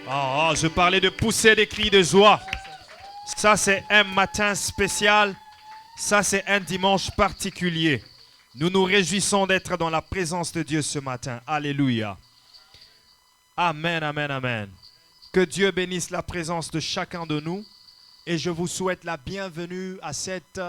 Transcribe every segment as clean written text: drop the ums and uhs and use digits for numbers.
Je parlais de pousser des cris de joie. Ça, c'est un matin spécial. Ça, c'est un dimanche particulier. Nous nous réjouissons d'être dans la présence de Dieu ce matin. Alléluia. Amen, amen, amen. Que Dieu bénisse la présence de chacun de nous. Et je vous souhaite la bienvenue à cette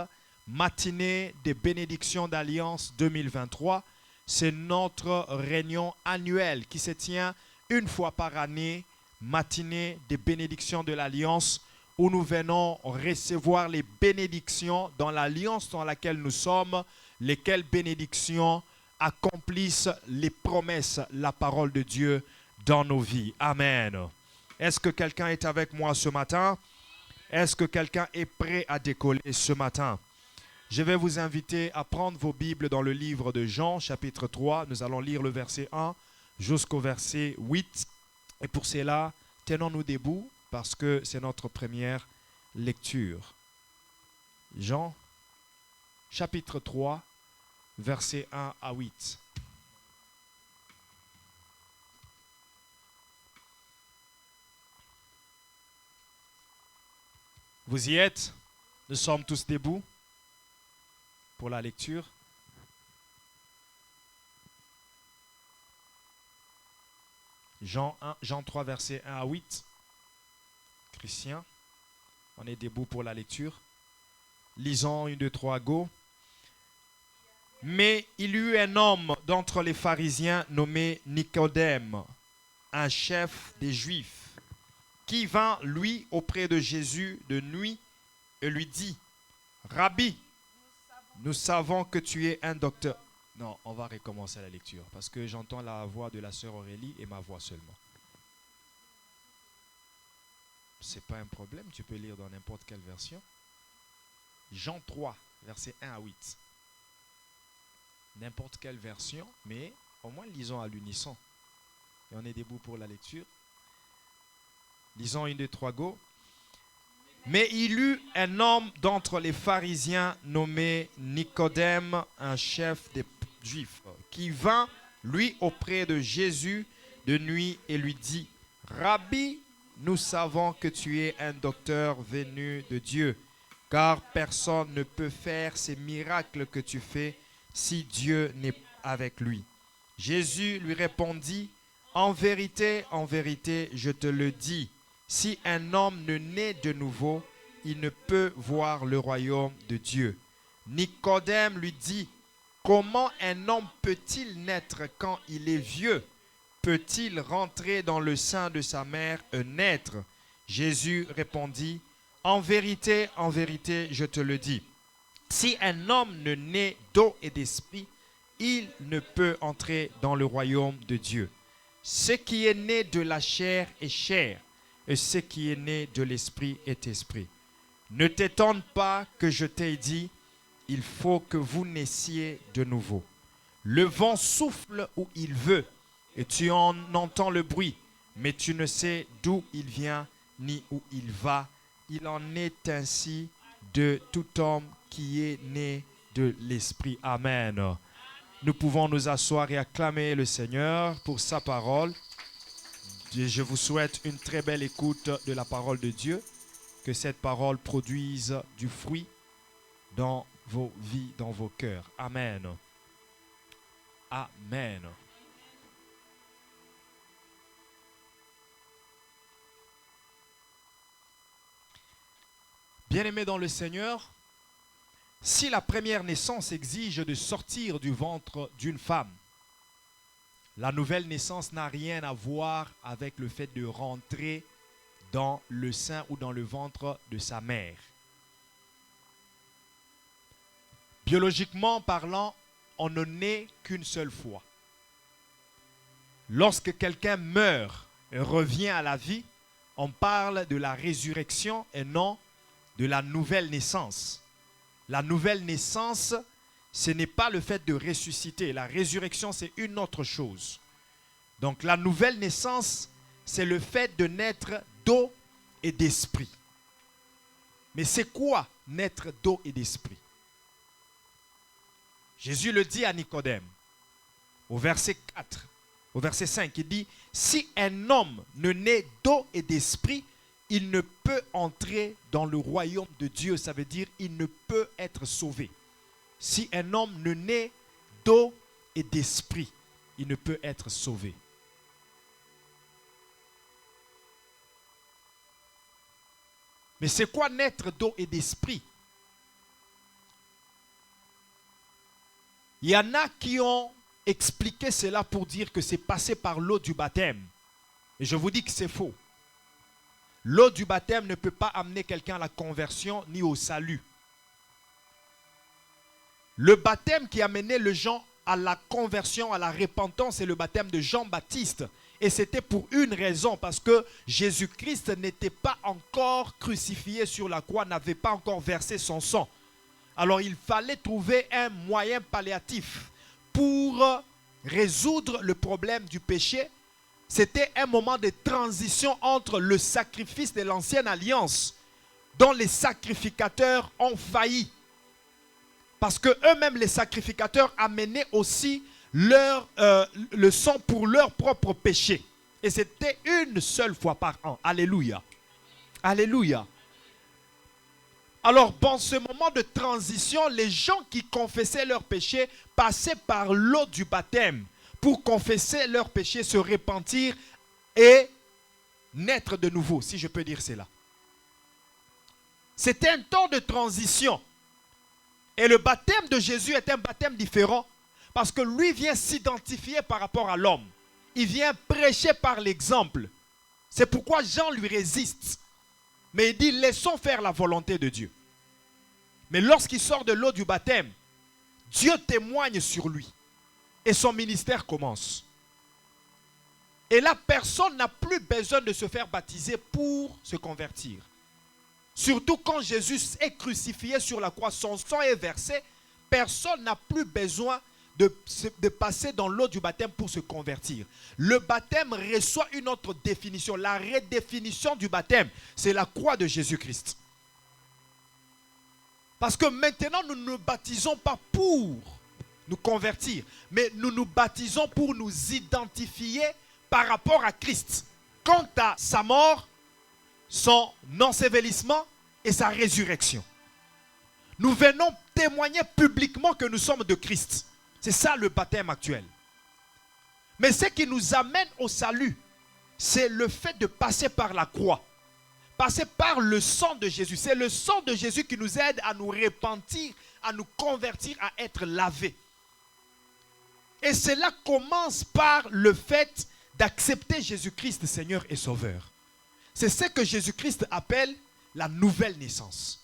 matinée des bénédictions d'Alliance 2023. C'est notre réunion annuelle qui se tient une fois par année, matinée des bénédictions de l'Alliance, où nous venons recevoir les bénédictions dans l'Alliance dans laquelle nous sommes, lesquelles bénédictions accomplissent les promesses, la parole de Dieu dans nos vies. Amen. Est-ce que quelqu'un est avec moi ce matin? Est-ce que quelqu'un est prêt à décoller ce matin? Je vais vous inviter à prendre vos Bibles dans le livre de Jean, chapitre 3. Nous allons lire le verset 1 jusqu'au verset 8. Et pour cela, tenons-nous debout parce que c'est notre première lecture. Jean, chapitre 3, verset 1 à 8. Vous y êtes? Nous sommes tous debout pour la lecture. Jean 3, verset 1 à 8. Christian, on est debout pour la lecture. Lisons 1, 2, 3, go. Mais il y eut un homme d'entre les pharisiens nommé Nicodème, un chef des Juifs, qui vint, lui, auprès de Jésus de nuit et lui dit, « Rabbi, nous savons que tu es un docteur. » Non, on va recommencer la lecture parce que j'entends la voix de la sœur Aurélie et ma voix seulement. C'est pas un problème, tu peux lire dans n'importe quelle version. Jean 3, versets 1 à 8. N'importe quelle version, mais au moins lisons à l'unisson. Et on est debout pour la lecture. Lisons 1, 2, 3, go. Mais il y eut un homme d'entre les pharisiens nommé Nicodème, un chef des Juifs, qui vint, lui, auprès de Jésus de nuit et lui dit, « Rabbi, nous savons que tu es un docteur venu de Dieu, car personne ne peut faire ces miracles que tu fais si Dieu n'est avec lui. » Jésus lui répondit, « En vérité, je te le dis, si un homme ne naît de nouveau, il ne peut voir le royaume de Dieu. » Nicodème lui dit, « Comment un homme peut-il naître quand il est vieux? Peut-il rentrer dans le sein de sa mère et naître? » Jésus répondit, « En vérité, je te le dis, si un homme ne naît d'eau et d'esprit, il ne peut entrer dans le royaume de Dieu. Ce qui est né de la chair est chair, et ce qui est né de l'esprit est esprit. Ne t'étonne pas que je t'ai dit, il faut que vous naissiez de nouveau. Le vent souffle où il veut, et tu en entends le bruit, mais tu ne sais d'où il vient ni où il va. Il en est ainsi de tout homme qui est né de l'esprit. » Amen. Nous pouvons nous asseoir et acclamer le Seigneur pour sa parole. Et je vous souhaite une très belle écoute de la parole de Dieu. Que cette parole produise du fruit dans vos vies, dans vos cœurs. Amen. Amen. Bien-aimés dans le Seigneur, si la première naissance exige de sortir du ventre d'une femme, la nouvelle naissance n'a rien à voir avec le fait de rentrer dans le sein ou dans le ventre de sa mère. Biologiquement parlant, on ne naît qu'une seule fois. Lorsque quelqu'un meurt et revient à la vie, on parle de la résurrection et non de la nouvelle naissance. La nouvelle naissance, ce n'est pas le fait de ressusciter. La résurrection, c'est une autre chose. Donc la nouvelle naissance, c'est le fait de naître d'eau et d'esprit. Mais c'est quoi naître d'eau et d'esprit? Jésus le dit à Nicodème au verset 4. Au verset 5, il dit, si un homme ne naît d'eau et d'esprit, il ne peut entrer dans le royaume de Dieu. Ça veut dire, il ne peut être sauvé. Si un homme ne naît d'eau et d'esprit, il ne peut être sauvé. Mais c'est quoi naître d'eau et d'esprit? Il y en a qui ont expliqué cela pour dire que c'est passé par l'eau du baptême. Et je vous dis que c'est faux. L'eau du baptême ne peut pas amener quelqu'un à la conversion ni au salut. Le baptême qui amenait les gens à la conversion, à la repentance, c'est le baptême de Jean-Baptiste. Et c'était pour une raison, parce que Jésus-Christ n'était pas encore crucifié sur la croix, n'avait pas encore versé son sang. Alors il fallait trouver un moyen palliatif pour résoudre le problème du péché. C'était un moment de transition entre le sacrifice de l'ancienne alliance, dont les sacrificateurs ont failli. Parce que eux-mêmes, les sacrificateurs, amenaient aussi le sang pour leur propre péché. Et c'était une seule fois par an. Alléluia. Alléluia. Alors, dans ce moment de transition, les gens qui confessaient leurs péchés passaient par l'eau du baptême pour confesser leurs péchés, se repentir et naître de nouveau, si je peux dire cela. C'était un temps de transition. Et le baptême de Jésus est un baptême différent parce que lui vient s'identifier par rapport à l'homme. Il vient prêcher par l'exemple. C'est pourquoi Jean lui résiste. Mais il dit, laissons faire la volonté de Dieu. Mais lorsqu'il sort de l'eau du baptême, Dieu témoigne sur lui. Et son ministère commence. Et là, personne n'a plus besoin de se faire baptiser pour se convertir. Surtout quand Jésus est crucifié sur la croix, son sang est versé, personne n'a plus besoin de passer dans l'eau du baptême pour se convertir. Le baptême reçoit une autre définition. La redéfinition du baptême, c'est la croix de Jésus-Christ. Parce que maintenant, nous ne nous baptisons pas pour nous convertir, mais nous nous baptisons pour nous identifier par rapport à Christ. Quant à sa mort, son ensevelissement et sa résurrection. Nous venons témoigner publiquement que nous sommes de Christ. C'est ça le baptême actuel. Mais ce qui nous amène au salut, c'est le fait de passer par la croix. Passer par le sang de Jésus. C'est le sang de Jésus qui nous aide à nous repentir, à nous convertir, à être lavés. Et cela commence par le fait d'accepter Jésus-Christ Seigneur et Sauveur. C'est ce que Jésus-Christ appelle la nouvelle naissance.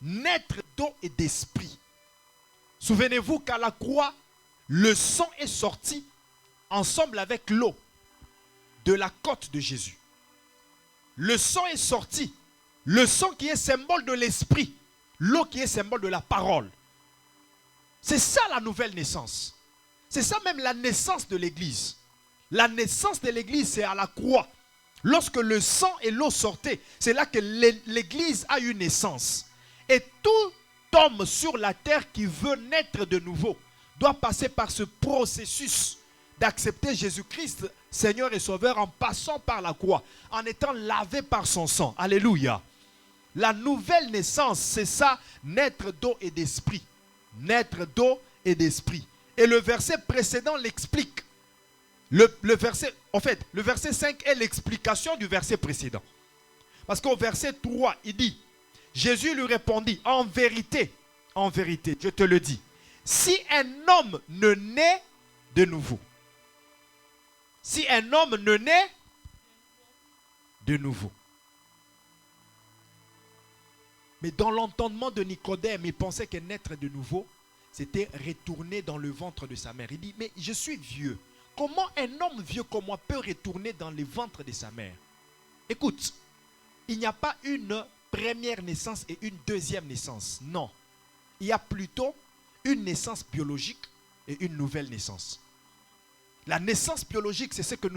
Naître d'eau et d'esprit. Souvenez-vous qu'à la croix, le sang est sorti ensemble avec l'eau de la côte de Jésus. Le sang est sorti. Le sang qui est symbole de l'esprit. L'eau qui est symbole de la parole. C'est ça la nouvelle naissance. C'est ça même la naissance de l'Église. La naissance de l'Église, c'est à la croix. Lorsque le sang et l'eau sortaient, c'est là que l'Église a eu naissance. Et tout homme sur la terre qui veut naître de nouveau doit passer par ce processus d'accepter Jésus-Christ, Seigneur et Sauveur, en passant par la croix, en étant lavé par son sang. Alléluia. La nouvelle naissance, c'est ça, naître d'eau et d'esprit. Naître d'eau et d'esprit. Et le verset précédent l'explique. Le verset 5 est l'explication du verset précédent. Parce qu'au verset 3, il dit, Jésus lui répondit, en vérité, je te le dis, si un homme ne naît de nouveau, si un homme ne naît de nouveau. Mais dans l'entendement de Nicodème, il pensait que naître de nouveau, c'était retourner dans le ventre de sa mère. Il dit, mais je suis vieux. Comment un homme vieux comme moi peut retourner dans le ventre de sa mère? Écoute, il n'y a pas une première naissance et une deuxième naissance. Non. Il y a plutôt une naissance biologique et une nouvelle naissance. La naissance biologique, c'est ce qui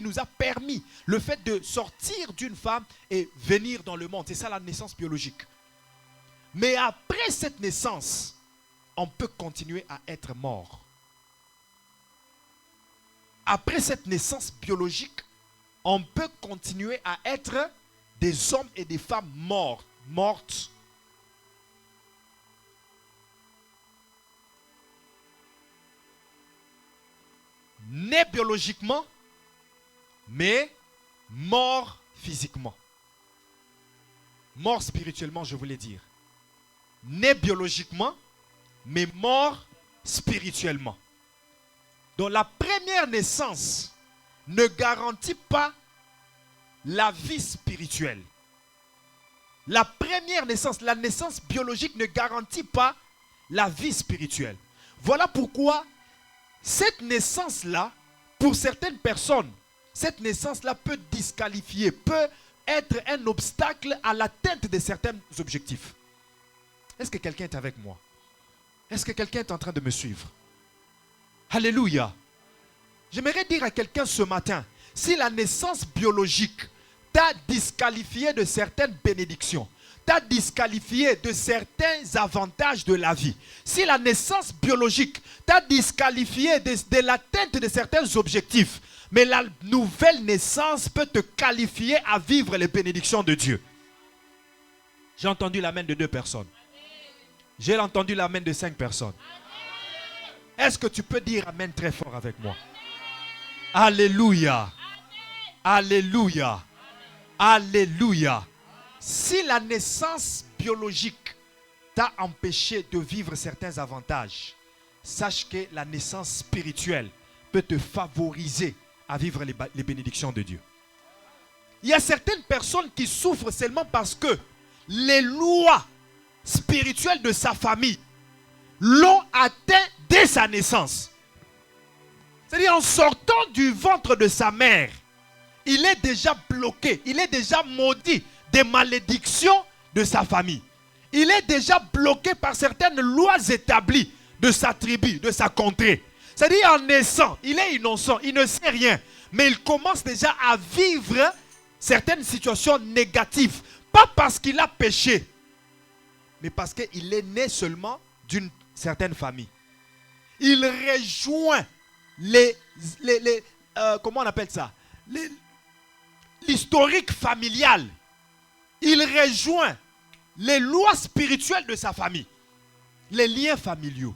nous a permis le fait de sortir d'une femme et venir dans le monde. C'est ça la naissance biologique. Mais après cette naissance, on peut continuer à être mort. après cette naissance biologique, on peut continuer à être des hommes et des femmes mortes. Nés biologiquement, mais morts physiquement. Morts spirituellement, je voulais dire. Nés biologiquement, mais morts spirituellement. Donc la première naissance ne garantit pas la vie spirituelle. La première naissance, la naissance biologique ne garantit pas la vie spirituelle. Voilà pourquoi cette naissance-là, pour certaines personnes, cette naissance-là peut disqualifier, peut être un obstacle à l'atteinte de certains objectifs. Est-ce que quelqu'un est avec moi? Est-ce que quelqu'un est en train de me suivre? Alléluia. J'aimerais dire à quelqu'un ce matin, si la naissance biologique t'a disqualifié de certaines bénédictions, t'a disqualifié de certains avantages de la vie, si la naissance biologique t'a disqualifié de l'atteinte de certains objectifs, mais la nouvelle naissance peut te qualifier à vivre les bénédictions de Dieu. J'ai entendu l'amen de 2 personnes. J'ai entendu l'amen de 5 personnes. Est-ce que tu peux dire amen très fort avec moi? Alléluia. Alléluia. Alléluia. Si la naissance biologique t'a empêché de vivre certains avantages, sache que la naissance spirituelle peut te favoriser à vivre les bénédictions de Dieu. Il y a certaines personnes qui souffrent seulement parce que les lois spirituelles de sa famille l'ont atteint dès sa naissance. C'est-à-dire en sortant du ventre de sa mère, il est déjà bloqué, il est déjà maudit des malédictions de sa famille. Il est déjà bloqué par certaines lois établies de sa tribu, de sa contrée. C'est-à-dire en naissant, il est innocent, il ne sait rien. Mais il commence déjà à vivre certaines situations négatives. Pas parce qu'il a péché, mais parce qu'il est né seulement d'une certaine famille. Il rejoint comment on appelle ça? L'historique familial. Il rejoint les lois spirituelles de sa famille. Les liens familiaux.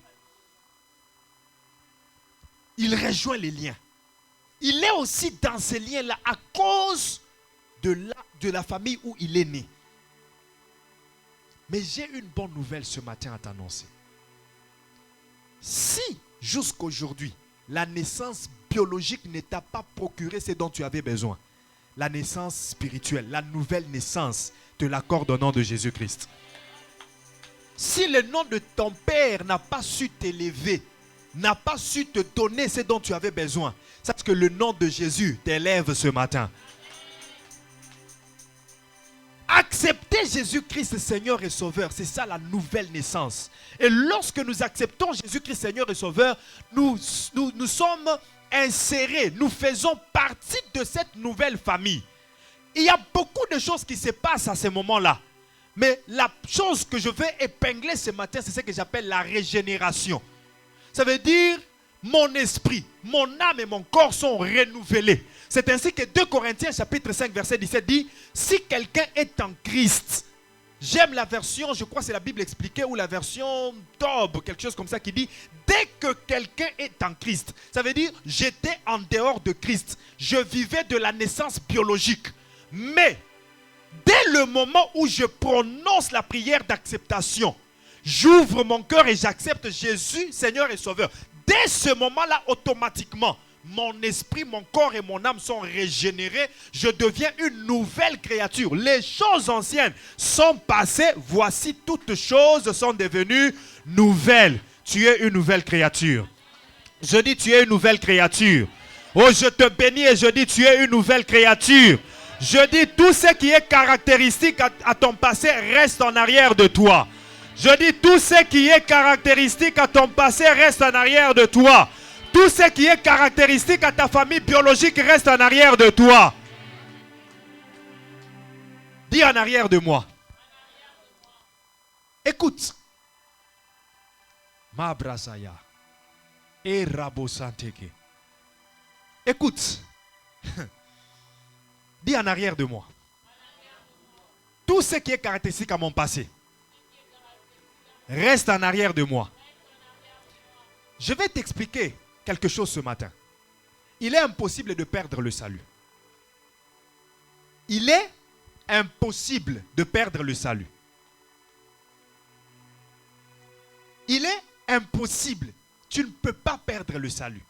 Il rejoint les liens. Il est aussi dans ces liens-là à cause de la famille où il est né. Mais j'ai une bonne nouvelle ce matin à t'annoncer. Si jusqu'aujourd'hui, la naissance biologique ne t'a pas procuré ce dont tu avais besoin, la naissance spirituelle, la nouvelle naissance, te l'accorde au nom de Jésus-Christ. Si le nom de ton père n'a pas su t'élever, n'a pas su te donner ce dont tu avais besoin, sache que le nom de Jésus t'élève ce matin. Accepter Jésus-Christ Seigneur et Sauveur, c'est ça la nouvelle naissance. Et lorsque nous acceptons Jésus-Christ Seigneur et Sauveur, nous sommes insérés, nous faisons partie de cette nouvelle famille. Il y a beaucoup de choses qui se passent à ce moment-là. Mais la chose que je vais épingler ce matin, c'est ce que j'appelle la régénération. Ça veut dire mon esprit, mon âme et mon corps sont renouvelés. C'est ainsi que 2 Corinthiens chapitre 5 verset 17 dit, si quelqu'un est en Christ, j'aime la version, je crois que c'est la Bible expliquée, ou la version Tob, quelque chose comme ça qui dit, dès que quelqu'un est en Christ, ça veut dire j'étais en dehors de Christ, je vivais de la naissance biologique. Mais dès le moment où je prononce la prière d'acceptation, j'ouvre mon cœur et j'accepte Jésus, Seigneur et Sauveur. Dès ce moment-là, automatiquement, mon esprit, mon corps et mon âme sont régénérés. Je deviens une nouvelle créature. Les choses anciennes sont passées. Voici, toutes choses sont devenues nouvelles. Tu es une nouvelle créature. Je dis, tu es une nouvelle créature. Oh, je te bénis et je dis, tu es une nouvelle créature. Je dis, tout ce qui est caractéristique à ton passé reste en arrière de toi. Je dis, tout ce qui est caractéristique à ton passé reste en arrière de toi. Tout ce qui est caractéristique à ta famille biologique reste en arrière de toi. Dis en arrière de moi. Écoute. Ma brasaya. Et rabo santeke. Écoute. Dis en arrière de moi. Tout ce qui est caractéristique à mon passé reste en arrière de moi. Je vais t'expliquer quelque chose ce matin. Il est impossible de perdre le salut. Il est impossible de perdre le salut. Il est impossible. Tu ne peux pas perdre le salut.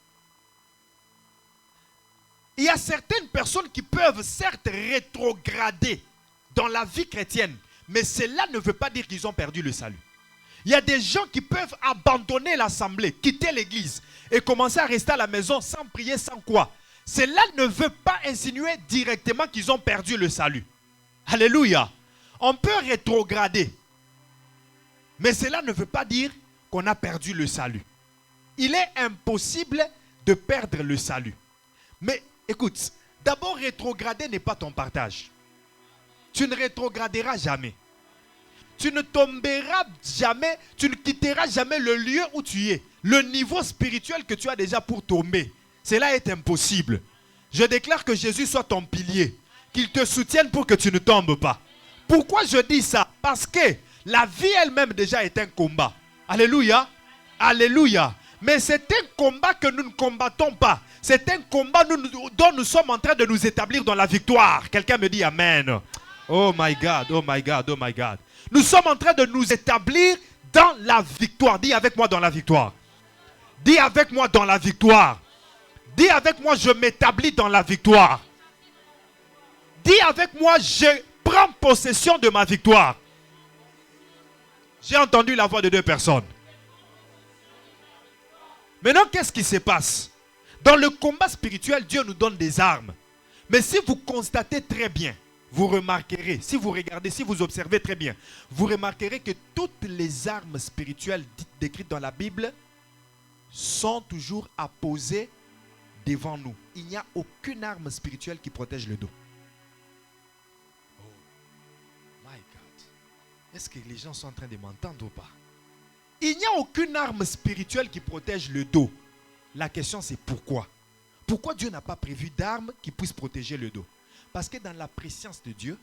Il y a certaines personnes qui peuvent certes rétrograder dans la vie chrétienne, mais cela ne veut pas dire qu'ils ont perdu le salut. Il y a des gens qui peuvent abandonner l'assemblée, quitter l'église et commencer à rester à la maison sans prier, sans quoi. Cela ne veut pas insinuer directement qu'ils ont perdu le salut. Alléluia. On peut rétrograder, mais cela ne veut pas dire qu'on a perdu le salut. Il est impossible de perdre le salut. Mais écoute, d'abord rétrograder n'est pas ton partage. Tu ne rétrograderas jamais. Tu ne tomberas jamais, tu ne quitteras jamais le lieu où tu es. Le niveau spirituel que tu as déjà pour tomber. Cela est impossible. Je déclare que Jésus soit ton pilier. Qu'il te soutienne pour que tu ne tombes pas. Pourquoi je dis ça? Parce que la vie elle-même déjà est un combat. Alléluia. Alléluia. Mais c'est un combat que nous ne combattons pas. C'est un combat dont nous sommes en train de nous établir dans la victoire. Quelqu'un me dit Amen. Oh my God, oh my God, oh my God. Nous sommes en train de nous établir dans la victoire. Dis avec moi dans la victoire. Dis avec moi dans la victoire. Dis avec moi je m'établis dans la victoire. Dis avec moi je prends possession de ma victoire. J'ai entendu la voix de deux personnes. Maintenant, qu'est-ce qui se passe? Dans le combat spirituel, Dieu nous donne des armes. Mais si vous constatez très bien, vous remarquerez, si vous regardez, si vous observez très bien, vous remarquerez que toutes les armes spirituelles décrites dans la Bible sont toujours apposées devant nous. Il n'y a aucune arme spirituelle qui protège le dos. Oh my God. Est-ce que les gens sont en train de m'entendre ou pas? Il n'y a aucune arme spirituelle qui protège le dos. La question c'est pourquoi? Pourquoi Dieu n'a pas prévu d'armes qui puissent protéger le dos? Parce que dans la préscience de Dieu,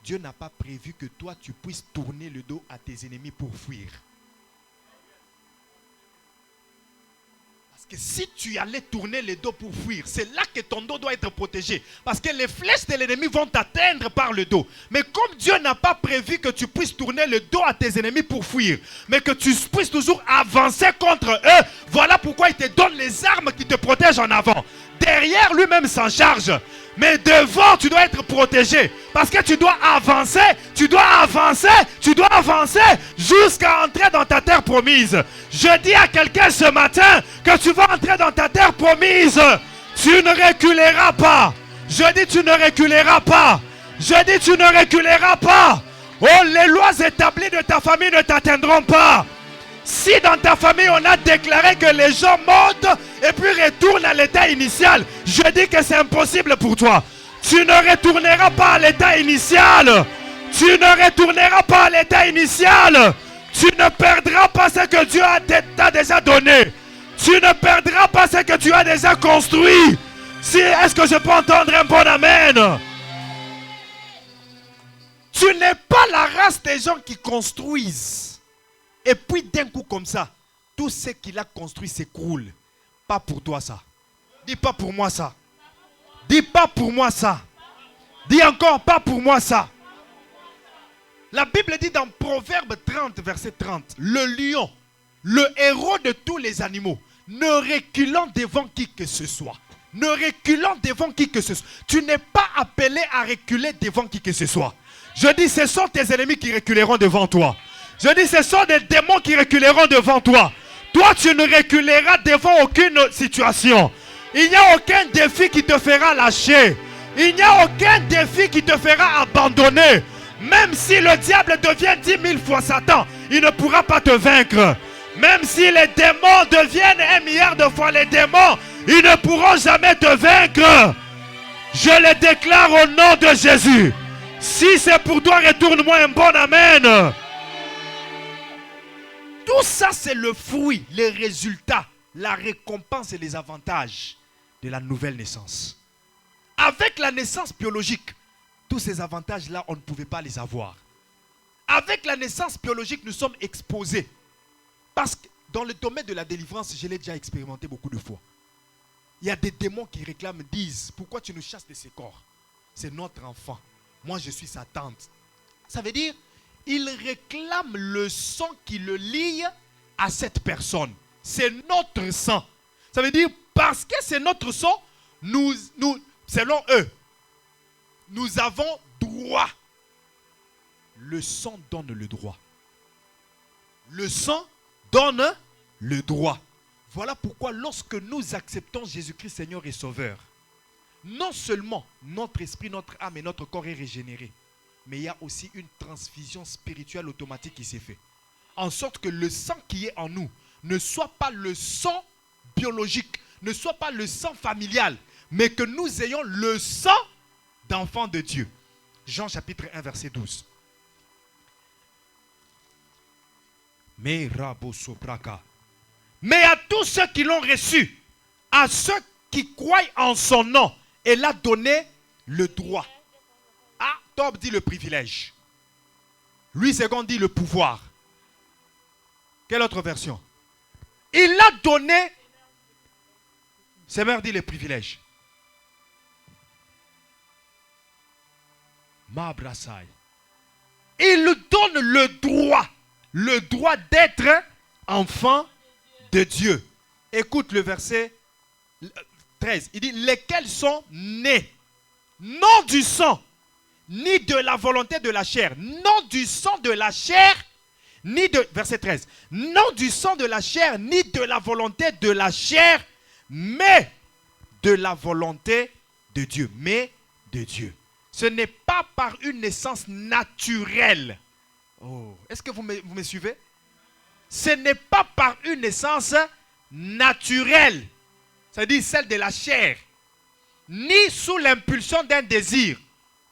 Dieu n'a pas prévu que toi tu puisses tourner le dos à tes ennemis pour fuir. Parce que si tu allais tourner le dos pour fuir, c'est là que ton dos doit être protégé. Parce que les flèches de l'ennemi vont t'atteindre par le dos. Mais comme Dieu n'a pas prévu que tu puisses tourner le dos à tes ennemis pour fuir, mais que tu puisses toujours avancer contre eux, voilà pourquoi il te donne les armes qui te protègent en avant. Derrière, lui-même s'en charge. Mais devant, tu dois être protégé. Parce que tu dois avancer, tu dois avancer, tu dois avancer jusqu'à entrer dans ta terre promise. Je dis à quelqu'un ce matin que tu vas entrer dans ta terre promise. Tu ne reculeras pas. Je dis tu ne reculeras pas. Je dis tu ne reculeras pas. Oh, les lois établies de ta famille ne t'atteindront pas. Si dans ta famille on a déclaré que les gens montent et puis retournent à l'état initial, je dis que c'est impossible pour toi. Tu ne retourneras pas à l'état initial. Tu ne retourneras pas à l'état initial. Tu ne perdras pas ce que Dieu t'a déjà donné. Tu ne perdras pas ce que tu as déjà construit. Est-ce que je peux entendre un bon amen? Tu n'es pas la race des gens qui construisent. Et puis d'un coup comme ça, tout ce qu'il a construit s'écroule. Pas pour toi ça. Dis pas pour moi ça. Dis pas pour moi ça. Dis encore pas pour moi ça. La Bible dit dans Proverbe 30, verset 30, le lion, le héros de tous les animaux, ne reculant devant qui que ce soit. Ne reculant devant qui que ce soit. Tu n'es pas appelé à reculer devant qui que ce soit. Je dis, ce sont tes ennemis qui reculeront devant toi. Je dis, ce sont des démons qui reculeront devant toi. Toi, tu ne reculeras devant aucune situation. Il n'y a aucun défi qui te fera lâcher. Il n'y a aucun défi qui te fera abandonner. Même si le diable devient 10 000 fois Satan, il ne pourra pas te vaincre. Même si les démons deviennent 1 milliard de fois les démons, ils ne pourront jamais te vaincre. Je le déclare au nom de Jésus. Si c'est pour toi, retourne-moi un bon amen. Tout ça, c'est le fruit, les résultats, la récompense et les avantages de la nouvelle naissance. Avec la naissance biologique, tous ces avantages-là, on ne pouvait pas les avoir. Avec la naissance biologique, nous sommes exposés. Parce que dans le domaine de la délivrance, je l'ai déjà expérimenté beaucoup de fois. Il y a des démons qui réclament, disent, pourquoi tu nous chasses de ces corps? C'est notre enfant. Moi, je suis sa tante. Ça veut dire, il réclame le sang qui le lie à cette personne. C'est notre sang. Ça veut dire, parce que c'est notre sang, nous, selon eux, nous avons droit. Le sang donne le droit. Le sang donne le droit. Voilà pourquoi lorsque nous acceptons Jésus-Christ Seigneur et Sauveur, non seulement notre esprit, notre âme et notre corps est régénéré, mais il y a aussi une transfusion spirituelle automatique qui s'est faite. En sorte que le sang qui est en nous ne soit pas le sang biologique, ne soit pas le sang familial, mais que nous ayons le sang d'enfants de Dieu. Jean chapitre 1 verset 12. Mais à tous ceux qui l'ont reçu, à ceux qui croient en son nom, elle a donné le droit. Ah, Tob dit le privilège. Louis II dit le pouvoir. Quelle autre version? Il a donné, Seigneur dit le privilège. Ma brassaille. Il donne le droit d'être enfant de Dieu. Écoute le verset 13. Il dit, lesquels sont nés, non du sang, ni de la volonté de la chair, non du sang de la chair, ni de, verset 13, non du sang de la chair, ni de la volonté de la chair, mais de la volonté de Dieu. Mais de Dieu. Ce n'est pas par une naissance naturelle. Oh, est-ce que vous me suivez? Ce n'est pas par une naissance naturelle, c'est-à-dire celle de la chair, ni sous l'impulsion d'un désir,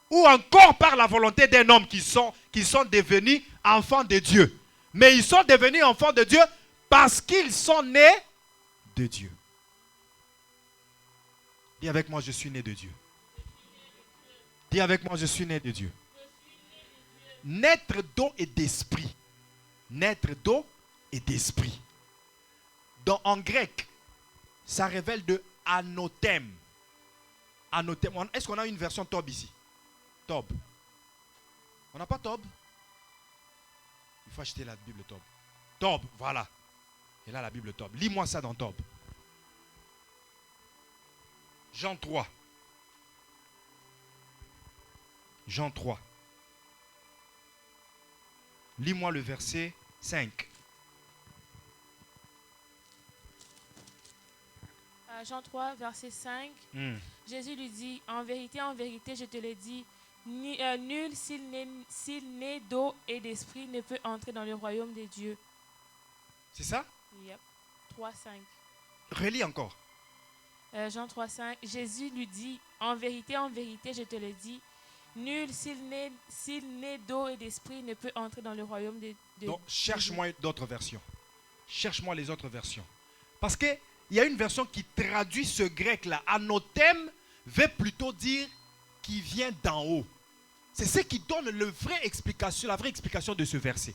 ou encore par la volonté d'un homme qui sont devenus enfants de Dieu. Mais ils sont devenus enfants de Dieu parce qu'ils sont nés de Dieu. Dis avec moi, je suis né de Dieu. Dis avec moi, je suis né de Dieu. Naître d'eau et d'esprit. Naître d'eau et d'esprit. En grec, ça révèle de anothème. Anothème. Est-ce qu'on a une version Tob ici? Tob. On n'a pas Tob? Il faut acheter la Bible Tob. Tob, voilà. Et là, la Bible Tob. Lis-moi ça dans Tob. Jean 3. Jean 3. Lis-moi le verset 5. Jean 3, verset 5. Jésus lui dit, en vérité, je te le dis, nul s'il naît d'eau et d'esprit ne peut entrer dans le royaume de Dieu. C'est ça? Yep. 3, 5. Relis encore. Jean 3, 5. Jésus lui dit, en vérité, je te le dis, nul s'il naît d'eau et d'esprit ne peut entrer dans le royaume de Dieu. Donc, cherche-moi d'autres versions. Cherche-moi les autres versions. Parce que il y a une version qui traduit ce grec-là. Anothème veut plutôt dire qui vient d'en haut. C'est ce qui donne la vraie explication de ce verset.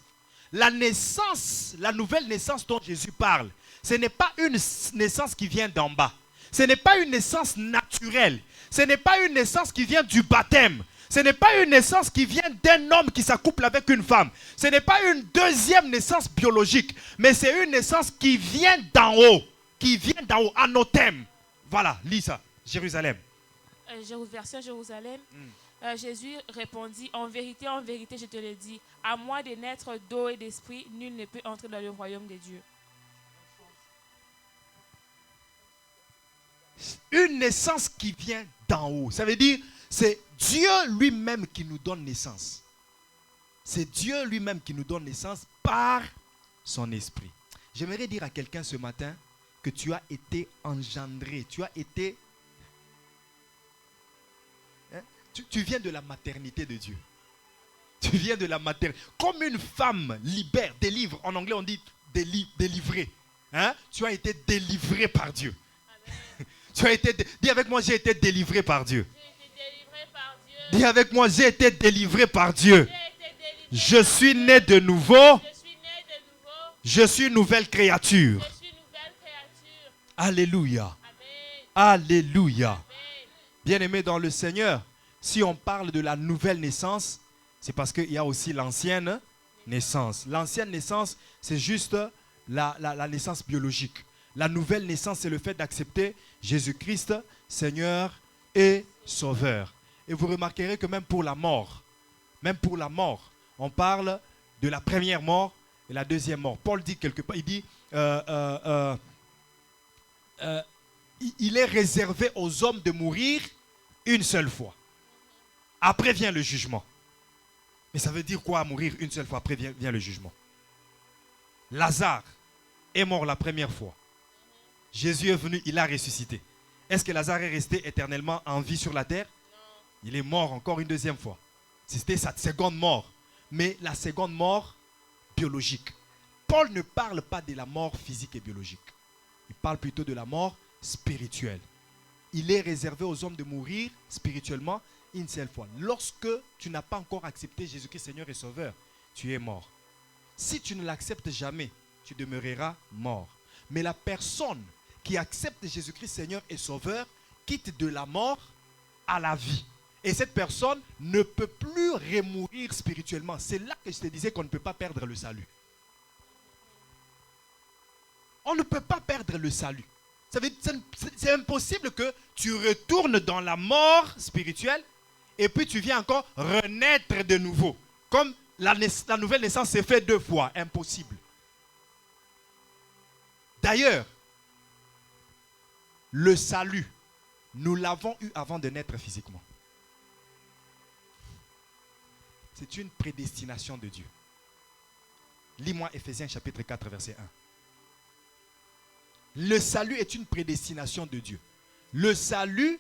La naissance, la nouvelle naissance dont Jésus parle, ce n'est pas une naissance qui vient d'en bas. Ce n'est pas une naissance naturelle. Ce n'est pas une naissance qui vient du baptême. Ce n'est pas une naissance qui vient d'un homme qui s'accouple avec une femme. Ce n'est pas une deuxième naissance biologique. Mais c'est une naissance qui vient d'en haut. Qui vient d'en haut, anothème. Voilà, lis ça. Jérusalem. Verset Jérusalem. Jésus répondit, en vérité, je te le dis, à moins de naître d'eau et d'esprit, nul ne peut entrer dans le royaume de Dieu. Une naissance qui vient d'en haut. Ça veut dire, c'est Dieu lui-même qui nous donne naissance. C'est Dieu lui-même qui nous donne naissance par son esprit. J'aimerais dire à quelqu'un ce matin que tu as été engendré. Tu as été... Tu viens de la maternité de Dieu. Tu viens de la maternité. Comme une femme délivre. En anglais, on dit délivrer. Tu as été délivré par Dieu. Dis avec moi, j'ai été délivré par Dieu. J'ai été délivré par Dieu. Dis avec moi, j'ai été délivré par Dieu. J'ai été délivré Je par suis Dieu. né de nouveau. Je suis né de nouveau. Je suis une nouvelle créature. Je suis une nouvelle créature. Alléluia. Amen. Alléluia. Amen. Bien-aimés dans le Seigneur, si on parle de la nouvelle naissance, c'est parce qu'il y a aussi l'ancienne naissance. L'ancienne naissance, c'est juste la naissance biologique. La nouvelle naissance, c'est le fait d'accepter Jésus-Christ, Seigneur et Sauveur. Et vous remarquerez que même pour la mort, on parle de la première mort et la deuxième mort. Paul dit quelque part, il dit, il est réservé aux hommes de mourir une seule fois. Après vient le jugement. Mais ça veut dire quoi mourir une seule fois? Après vient le jugement. Lazare est mort la première fois. Jésus est venu, il a ressuscité. Est-ce que Lazare est resté éternellement en vie sur la terre? Non. Il est mort encore une deuxième fois. C'était sa seconde mort. Mais la seconde mort biologique. Paul ne parle pas de la mort physique et biologique. Il parle plutôt de la mort spirituelle. Il est réservé aux hommes de mourir spirituellement une seule fois. Lorsque tu n'as pas encore accepté Jésus-Christ Seigneur et Sauveur, tu es mort. Si tu ne l'acceptes jamais, tu demeureras mort. Mais la personne qui accepte Jésus-Christ Seigneur et Sauveur quitte de la mort à la vie. Et cette personne ne peut plus remourir spirituellement. C'est là que je te disais qu'on ne peut pas perdre le salut. On ne peut pas perdre le salut. C'est impossible que tu retournes dans la mort spirituelle et puis tu viens encore renaître de nouveau. Comme la nouvelle naissance s'est faite 2 fois. Impossible. D'ailleurs, le salut, nous l'avons eu avant de naître physiquement. C'est une prédestination de Dieu. Lis-moi Éphésiens chapitre 4, verset 1. Le salut est une prédestination de Dieu. Le salut,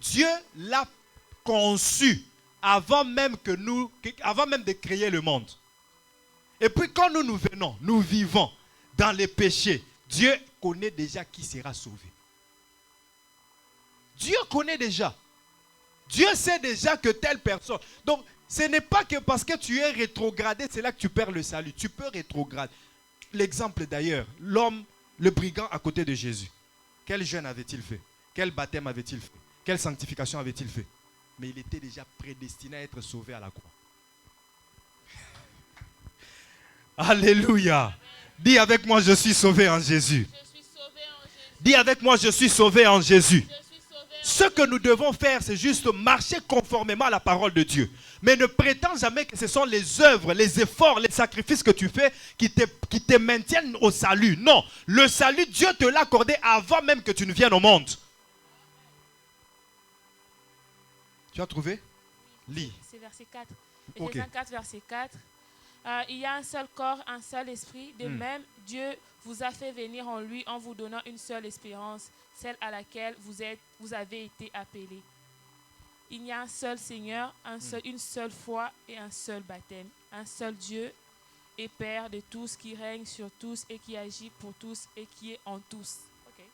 Dieu l'a conçu avant même de créer le monde. Et puis quand nous venons, nous vivons dans les péchés, Dieu connaît déjà qui sera sauvé. Dieu connaît déjà. Dieu sait déjà que telle personne. Donc, ce n'est pas que parce que tu es rétrogradé, c'est là que tu perds le salut. Tu peux rétrograder. L'exemple d'ailleurs, l'homme, le brigand à côté de Jésus. Quel jeûne avait-il fait? Quel baptême avait-il fait? Quelle sanctification avait-il fait? Mais il était déjà prédestiné à être sauvé à la croix. Alléluia. Dis avec moi, je suis sauvé en Jésus. Je suis sauvé en Jésus. Dis avec moi, je suis sauvé en Jésus. Je suis sauvé en Ce que nous devons faire, c'est juste marcher conformément à la parole de Dieu. Mais ne prétends jamais que ce sont les œuvres, les efforts, les sacrifices que tu fais qui te maintiennent au salut. Non, le salut, Dieu te l'a accordé avant même que tu ne viennes au monde. Tu as trouvé? Lis. C'est verset 4. Ok. Éphésiens 4, verset 4. Il y a un seul corps, un seul esprit. De même, Dieu vous a fait venir en lui en vous donnant une seule espérance, celle à laquelle vous avez été appelés. Il y a un seul Seigneur, une seule foi et un seul baptême. Un seul Dieu et Père de tous, qui règne sur tous et qui agit pour tous et qui est en tous. Okay.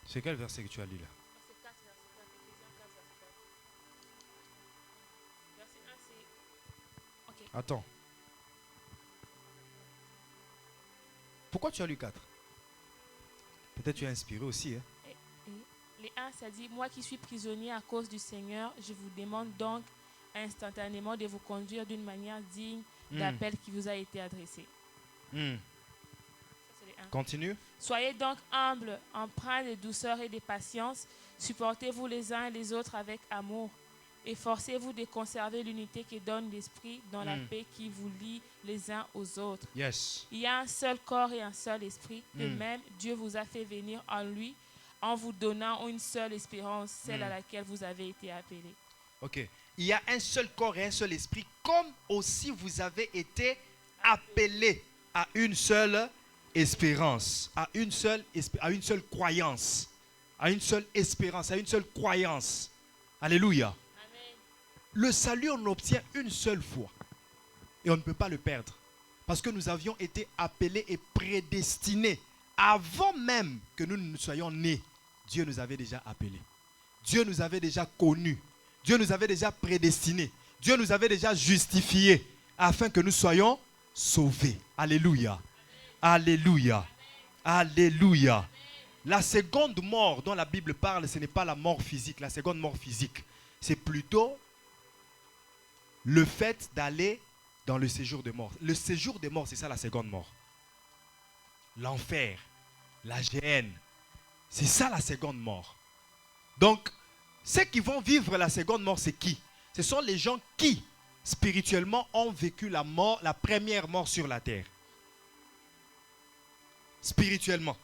C'est quel verset que tu as lu là? Verset 4, verset 4, Éphésiens 4, verset 4. Verset 1, c'est... Ok. Attends. Pourquoi tu as lu 4? Peut-être tu as inspiré aussi. Hein? Les 1, ça dit, moi qui suis prisonnier à cause du Seigneur, je vous demande donc instantanément de vous conduire d'une manière digne d'appel qui vous a été adressé. Ça, c'est les 1. Continue. Soyez donc humbles, empreints de douceur et de patience. Supportez-vous les uns et les autres avec amour. Efforcez-vous de conserver l'unité qui donne l'esprit dans la paix qui vous lie les uns aux autres. Yes. Il y a un seul corps et un seul esprit. De même, Dieu vous a fait venir en lui en vous donnant une seule espérance, celle à laquelle vous avez été appelés. Ok. Il y a un seul corps et un seul esprit, comme aussi vous avez été appelés à une seule espérance, à une seule croyance. à une seule espérance, à une seule croyance. Alléluia. Le salut, on l'obtient une seule fois. Et on ne peut pas le perdre. Parce que nous avions été appelés et prédestinés. Avant même que nous ne soyons nés, Dieu nous avait déjà appelés. Dieu nous avait déjà connus. Dieu nous avait déjà prédestinés. Dieu nous avait déjà justifiés afin que nous soyons sauvés. Alléluia. Alléluia. Alléluia. La seconde mort dont la Bible parle, ce n'est pas la mort physique. La seconde mort physique, c'est plutôt le fait d'aller dans le séjour de mort. Le séjour de mort, c'est ça la seconde mort. L'enfer, la géhenne, c'est ça la seconde mort. Donc, ceux qui vont vivre la seconde mort, c'est qui? Ce sont les gens qui, spirituellement, ont vécu la mort, la première mort sur la terre. Spirituellement.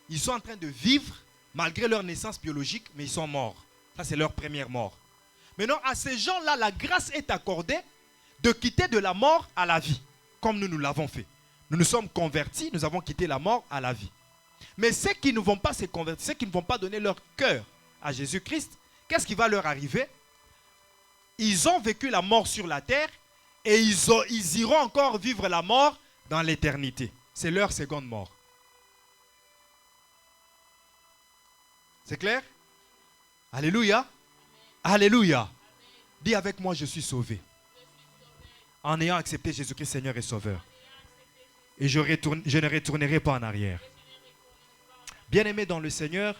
Ils sont en train de vivre malgré leur naissance biologique, mais ils sont morts. Ça, c'est leur première mort. Maintenant, à ces gens-là, la grâce est accordée de quitter de la mort à la vie, comme nous l'avons fait. Nous nous sommes convertis, nous avons quitté la mort à la vie. Mais ceux qui ne vont pas se convertir, ceux qui ne vont pas donner leur cœur à Jésus-Christ, qu'est-ce qui va leur arriver? Ils ont vécu la mort sur la terre et ils iront encore vivre la mort dans l'éternité. C'est leur seconde mort. C'est clair? Alléluia. Alléluia. Dis avec moi, je suis sauvé. En ayant accepté Jésus-Christ Seigneur et Sauveur. Et je ne retournerai pas en arrière. Bien-aimés dans le Seigneur,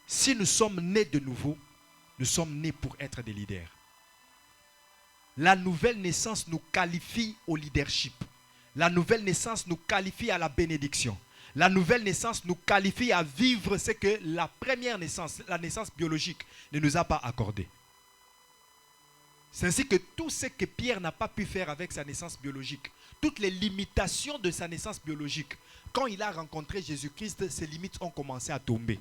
si nous sommes nés de nouveau, nous sommes nés pour être des leaders. La nouvelle naissance nous qualifie au leadership. La nouvelle naissance nous qualifie à la bénédiction. La nouvelle naissance nous qualifie à vivre ce que la première naissance, la naissance biologique, ne nous a pas accordé. C'est ainsi que tout ce que Pierre n'a pas pu faire avec sa naissance biologique, toutes les limitations de sa naissance biologique, quand il a rencontré Jésus-Christ, ces limites ont commencé à tomber.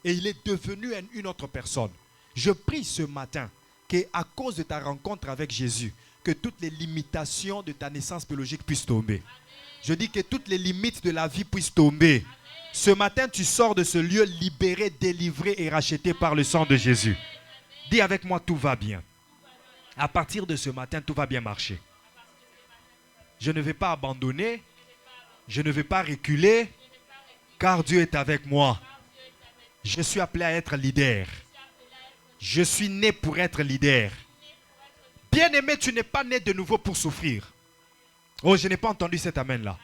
Et il est devenu une autre personne. Je prie ce matin qu'à cause de ta rencontre avec Jésus, que toutes les limitations de ta naissance biologique puissent tomber. Je dis que toutes les limites de la vie puissent tomber. Ce matin, tu sors de ce lieu libéré, délivré et racheté par le sang de Jésus. Dis avec moi, tout va bien. À partir de ce matin, tout va bien marcher. Je ne vais pas abandonner. Je ne vais pas reculer. Car Dieu est avec moi. Je suis appelé à être leader. Je suis né pour être leader. Bien-aimé, tu n'es pas né de nouveau pour souffrir. Oh, je n'ai pas entendu cet amen-là.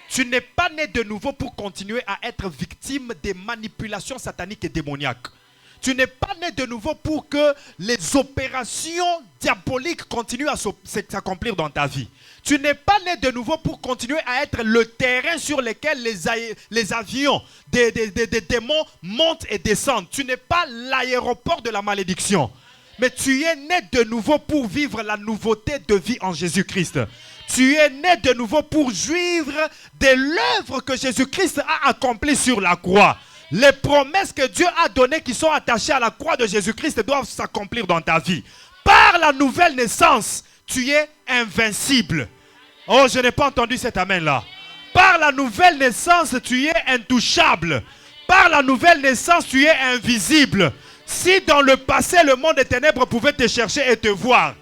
Tu n'es pas né de nouveau pour continuer à être victime des manipulations sataniques et démoniaques. Tu n'es pas né de nouveau pour que les opérations diaboliques continuent à s'accomplir dans ta vie. Tu n'es pas né de nouveau pour continuer à être le terrain sur lequel les avions des démons montent et descendent. Tu n'es pas l'aéroport de la malédiction. Mais tu es né de nouveau pour vivre la nouveauté de vie en Jésus-Christ. Tu es né de nouveau pour jouir de l'œuvre que Jésus-Christ a accomplie sur la croix. Les promesses que Dieu a données qui sont attachées à la croix de Jésus-Christ doivent s'accomplir dans ta vie. Par la nouvelle naissance, tu es invincible. Oh, je n'ai pas entendu cet amen-là. Par la nouvelle naissance, tu es intouchable. Par la nouvelle naissance, tu es invisible. Si dans le passé, le monde des ténèbres pouvait te chercher et te voir,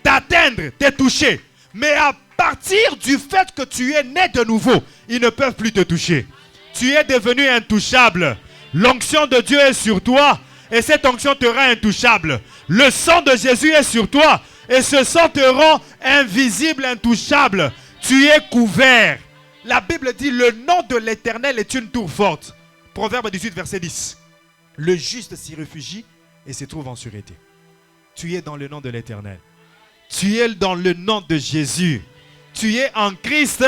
t'atteindre, te toucher, mais à partir du fait que tu es né de nouveau, ils ne peuvent plus te toucher. Tu es devenu intouchable. L'onction de Dieu est sur toi et cette onction te rend intouchable. Le sang de Jésus est sur toi et ce sang te rend invisible, intouchable. Tu es couvert. La Bible dit le nom de l'Éternel est une tour forte. Proverbe 18, verset 10. Le juste s'y réfugie et se trouve en sûreté. Tu es dans le nom de l'Éternel. Tu es dans le nom de Jésus. Tu es en Christ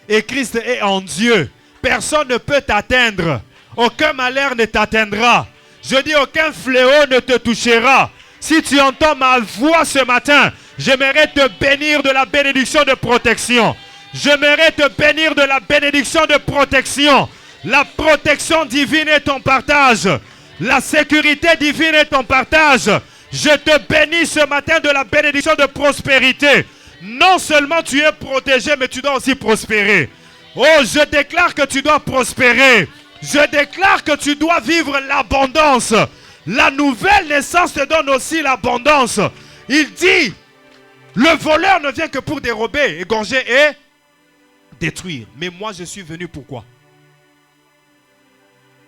et Christ est en Dieu. Personne ne peut t'atteindre. Aucun malheur ne t'atteindra. Je dis aucun fléau ne te touchera. Si tu entends ma voix ce matin, j'aimerais te bénir de la bénédiction de protection. J'aimerais te bénir de la bénédiction de protection. La protection divine est ton partage. La sécurité divine est ton partage. Je te bénis ce matin de la bénédiction de prospérité. Non seulement tu es protégé, mais tu dois aussi prospérer. Oh, je déclare que tu dois prospérer. Je déclare que tu dois vivre l'abondance. La nouvelle naissance te donne aussi l'abondance. Il dit, le voleur ne vient que pour dérober, égorger et détruire. Mais moi, je suis venu pour quoi?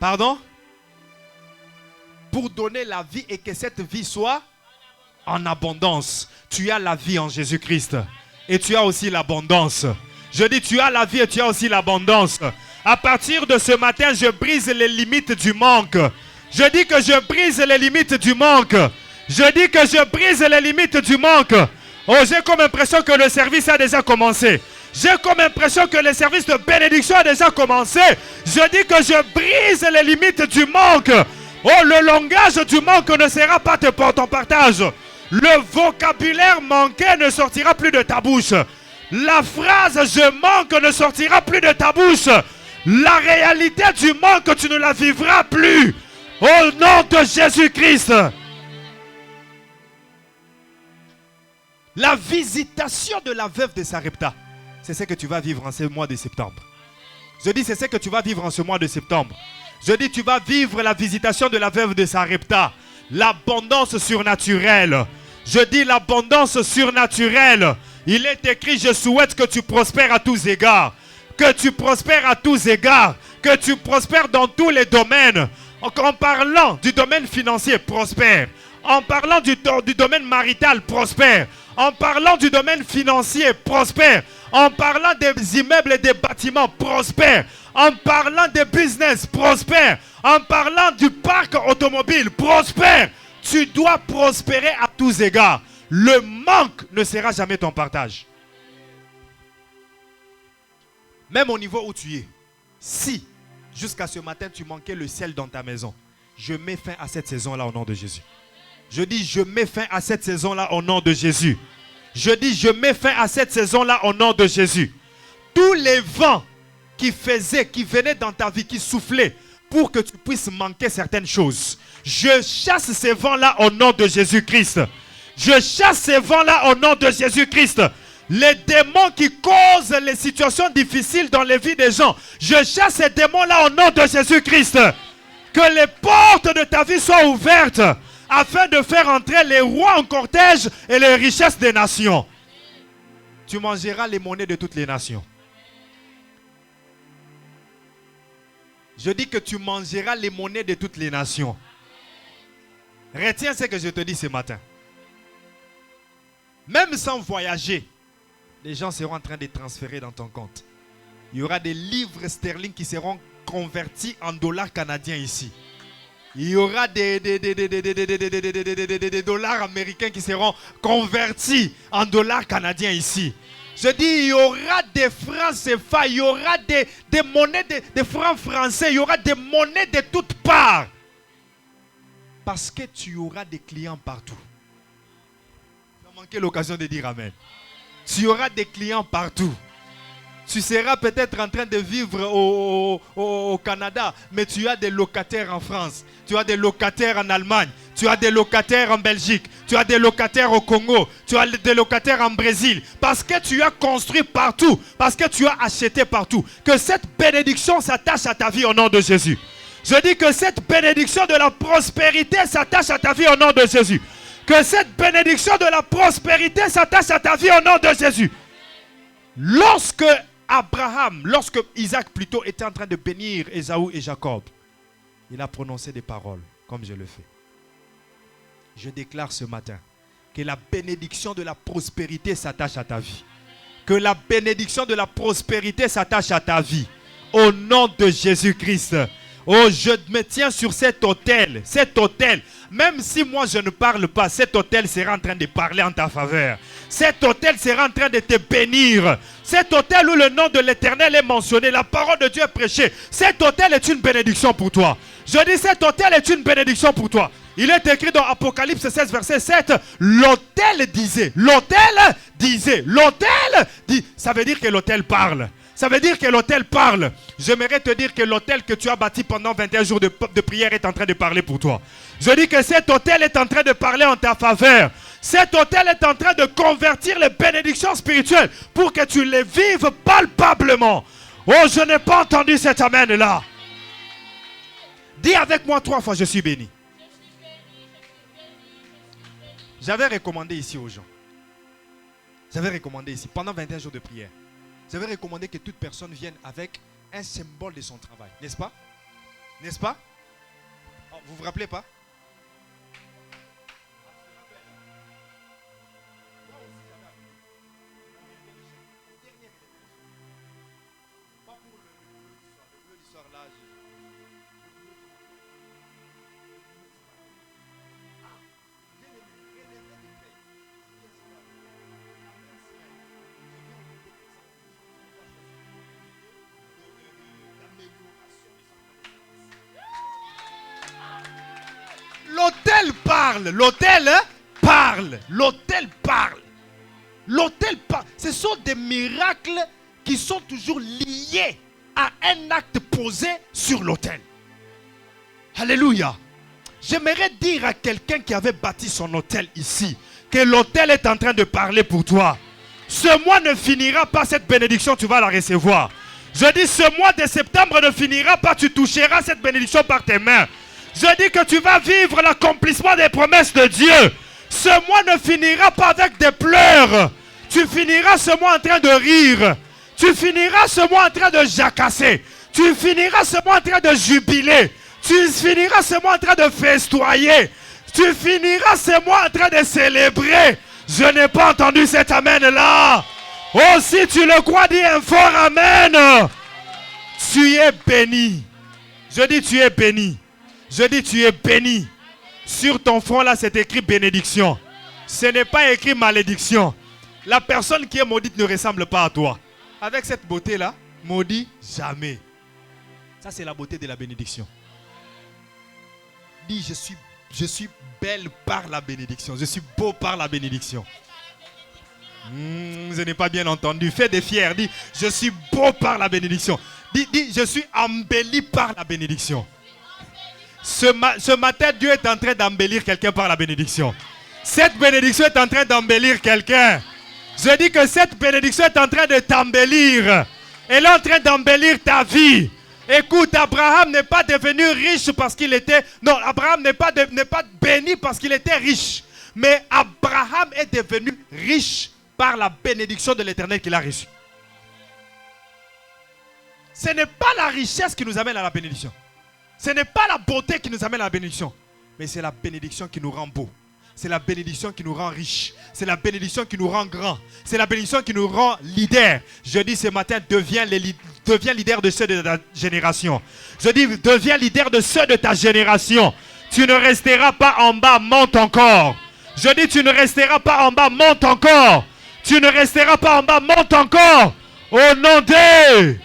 Pardon? Pour donner la vie et que cette vie soit en abondance. Tu as la vie en Jésus-Christ. Et tu as aussi l'abondance. Je dis, tu as la vie et tu as aussi l'abondance. À partir de ce matin, je brise les limites du manque. Je dis que je brise les limites du manque. Je dis que je brise les limites du manque. Oh, j'ai comme impression que le service a déjà commencé. J'ai comme impression que le service de bénédiction a déjà commencé. Je dis que je brise les limites du manque. Oh, le langage du manque ne sera pas ton partage. Le vocabulaire manqué ne sortira plus de ta bouche. La phrase « je manque » ne sortira plus de ta bouche. La réalité du manque, tu ne la vivras plus. Au nom de Jésus-Christ. La visitation de la veuve de Sarepta, c'est ce que tu vas vivre en ce mois de septembre. Je dis, c'est ce que tu vas vivre en ce mois de septembre. Je dis, tu vas vivre la visitation de la veuve de Sarepta. L'abondance surnaturelle. Je dis l'abondance surnaturelle. Il est écrit, je souhaite que tu prospères à tous égards. Que tu prospères à tous égards. Que tu prospères dans tous les domaines. En parlant du domaine financier, prospère. En parlant du domaine marital, prospère. En parlant du domaine financier, prospère. En parlant des immeubles et des bâtiments, prospère. En parlant des business, prospère. En parlant du parc automobile, prospère. Tu dois prospérer à tous égards. Le manque ne sera jamais ton partage. Même au niveau où tu es. Si, jusqu'à ce matin, tu manquais le sel dans ta maison, je mets fin à cette saison-là au nom de Jésus. Je dis, je mets fin à cette saison-là au nom de Jésus. Je dis, je mets fin à cette saison-là au nom de Jésus. Tous les vents qui venaient dans ta vie, qui soufflaient pour que tu puisses manquer certaines choses. Je chasse ces vents-là au nom de Jésus-Christ. Je chasse ces vents-là au nom de Jésus-Christ. Les démons qui causent les situations difficiles dans les vies des gens. Je chasse ces démons-là au nom de Jésus-Christ. Que les portes de ta vie soient ouvertes afin de faire entrer les rois en cortège et les richesses des nations. Tu mangeras les monnaies de toutes les nations. Je dis que tu mangeras les monnaies de toutes les nations. Retiens ce que je te dis ce matin. Même sans voyager, les gens seront en train de transférer dans ton compte. Il y aura des livres sterling qui seront convertis en dollars canadiens ici. Il y aura des dollars américains qui seront convertis en dollars canadiens ici. Je dis, il y aura des francs CFA, il y aura des monnaies, des francs français, il y aura des monnaies de toutes parts. Parce que tu auras des clients partout. Tu as manqué l'occasion de dire Amen. Tu auras des clients partout. Tu seras peut-être en train de vivre au Canada, mais tu as des locataires en France. Tu as des locataires en Allemagne. Tu as des locataires en Belgique. Tu as des locataires au Congo. Tu as des locataires en Brésil. Parce que tu as construit partout. Parce que tu as acheté partout. Que cette bénédiction s'attache à ta vie au nom de Jésus. Je dis que cette bénédiction de la prospérité s'attache à ta vie au nom de Jésus. Que cette bénédiction de la prospérité s'attache à ta vie au nom de Jésus. Lorsque Isaac plutôt était en train de bénir Ésaü et Jacob, il a prononcé des paroles comme je le fais. Je déclare ce matin que la bénédiction de la prospérité s'attache à ta vie. Que la bénédiction de la prospérité s'attache à ta vie. Au nom de Jésus-Christ. Oh, je me tiens sur cet autel. Cet autel. Même si moi je ne parle pas, cet autel sera en train de parler en ta faveur. Cet autel sera en train de te bénir. Cet autel où le nom de l'Éternel est mentionné, la parole de Dieu est prêchée. Cet autel est une bénédiction pour toi. Je dis, cet autel est une bénédiction pour toi. Il est écrit dans Apocalypse 16, verset 7. L'autel disait. L'autel disait. L'autel dit. Ça veut dire que l'autel parle. Ça veut dire que l'autel parle. J'aimerais te dire que l'autel que tu as bâti pendant 21 jours de prière est en train de parler pour toi. Je dis que cet autel est en train de parler en ta faveur. Cet autel est en train de convertir les bénédictions spirituelles pour que tu les vives palpablement. Oh, je n'ai pas entendu cet amen là. Dis avec moi 3 fois, je suis béni. J'avais recommandé ici aux gens. J'avais recommandé ici, pendant 21 jours de prière, j'avais recommandé que toute personne vienne avec un symbole de son travail. N'est-ce pas? N'est-ce pas? Oh, vous vous rappelez pas? L'autel parle, l'autel parle, l'autel parle, l'autel parle. Ce sont des miracles qui sont toujours liés à un acte posé sur l'autel. Alléluia. J'aimerais dire à quelqu'un qui avait bâti son autel ici que l'autel est en train de parler pour toi. Ce mois ne finira pas, cette bénédiction, tu vas la recevoir. Je dis, ce mois de septembre ne finira pas, tu toucheras cette bénédiction par tes mains. Je dis que tu vas vivre l'accomplissement des promesses de Dieu. Ce mois ne finira pas avec des pleurs. Tu finiras ce mois en train de rire. Tu finiras ce mois en train de jacasser. Tu finiras ce mois en train de jubiler. Tu finiras ce mois en train de festoyer. Tu finiras ce mois en train de célébrer. Je n'ai pas entendu cet amen là. Oh, si tu le crois, dis un fort amen. Tu es béni. Je dis tu es béni. Je dis tu es béni. Sur ton front là c'est écrit bénédiction. Ce n'est pas écrit malédiction. La personne qui est maudite ne ressemble pas à toi. Avec cette beauté là, maudit jamais. Ça c'est la beauté de la bénédiction. Dis je suis belle par la bénédiction. Je suis beau par la bénédiction. Je n'ai pas bien entendu. Fais des fiers. Dis je suis beau par la bénédiction. Dis je suis embelli par la bénédiction. Ce matin, Dieu est en train d'embellir quelqu'un par la bénédiction. Cette bénédiction est en train d'embellir quelqu'un. Je dis que cette bénédiction est en train de t'embellir. Elle est en train d'embellir ta vie. Écoute, Abraham n'est pas devenu riche parce qu'il était... Non, Abraham n'est pas béni parce qu'il était riche. Mais Abraham est devenu riche par la bénédiction de l'Éternel qu'il a reçue. Ce n'est pas la richesse qui nous amène à la bénédiction. Ce n'est pas la beauté qui nous amène à la bénédiction, mais c'est la bénédiction qui nous rend beau. C'est la bénédiction qui nous rend riche. C'est la bénédiction qui nous rend grand. C'est la bénédiction qui nous rend leader. Je dis ce matin, deviens leader de ceux de ta génération. Je dis, deviens leader de ceux de ta génération. Tu ne resteras pas en bas, monte encore. Je dis, tu ne resteras pas en bas, monte encore. Tu ne resteras pas en bas, monte encore. Au nom de...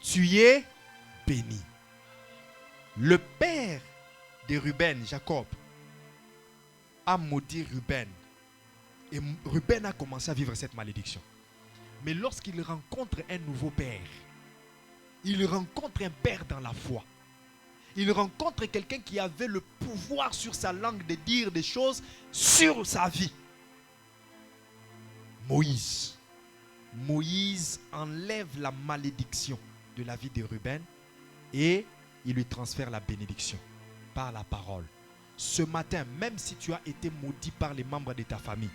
Tu es béni. Le père de Ruben, Jacob, a maudit Ruben. Et Ruben a commencé à vivre cette malédiction. Mais lorsqu'il rencontre un nouveau père, il rencontre un père dans la foi. Il rencontre quelqu'un qui avait le pouvoir sur sa langue de dire des choses sur sa vie. Moïse. Moïse enlève la malédiction de la vie de Ruben et il lui transfère la bénédiction par la parole. Ce matin, même si tu as été maudit par les membres de ta famille,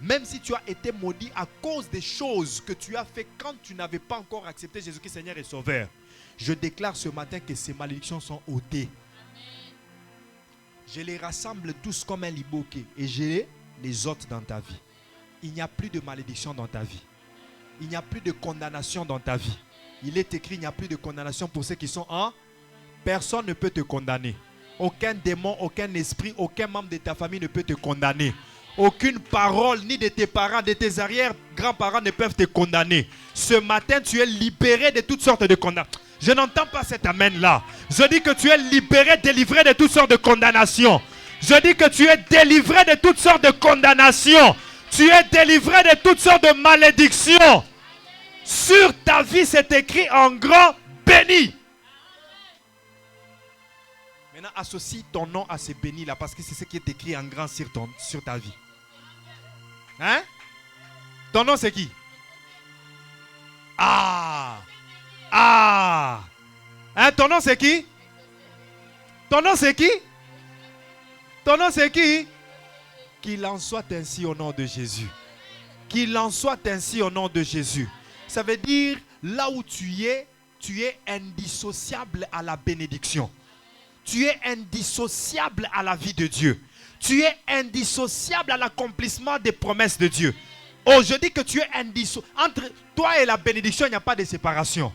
même si tu as été maudit à cause des choses que tu as fait quand tu n'avais pas encore accepté Jésus-Christ Seigneur et Sauveur, je déclare ce matin que ces malédictions sont ôtées. Je les rassemble tous comme un liboké et je les ôte dans ta vie. Il n'y a plus de malédiction dans ta vie. Il n'y a plus de condamnation dans ta vie. Il est écrit, il n'y a plus de condamnation pour ceux qui sont en... Personne ne peut te condamner. Aucun démon, aucun esprit, aucun membre de ta famille ne peut te condamner. Aucune parole, ni de tes parents, de tes arrière-grands-parents ne peuvent te condamner. Ce matin, tu es libéré de toutes sortes de condamnations. Je n'entends pas cet amen-là. Je dis que tu es libéré, délivré de toutes sortes de condamnations. Je dis que tu es délivré de toutes sortes de condamnations. Tu es délivré de toutes sortes de malédictions. Sur ta vie, c'est écrit en grand, béni. Maintenant, associe ton nom à ce béni-là parce que c'est ce qui est écrit en grand sur ta vie. Hein? Ton nom, c'est qui? Ah! ton nom c'est qui? Ton nom c'est qui? Ton nom c'est qui? Qu'il en soit ainsi au nom de Jésus. Qu'il en soit ainsi au nom de Jésus. Ça veut dire, là où tu es indissociable à la bénédiction. Tu es indissociable à la vie de Dieu. Tu es indissociable à l'accomplissement des promesses de Dieu. Oh, je dis que tu es indissociable. Entre toi et la bénédiction, il n'y a pas de séparation.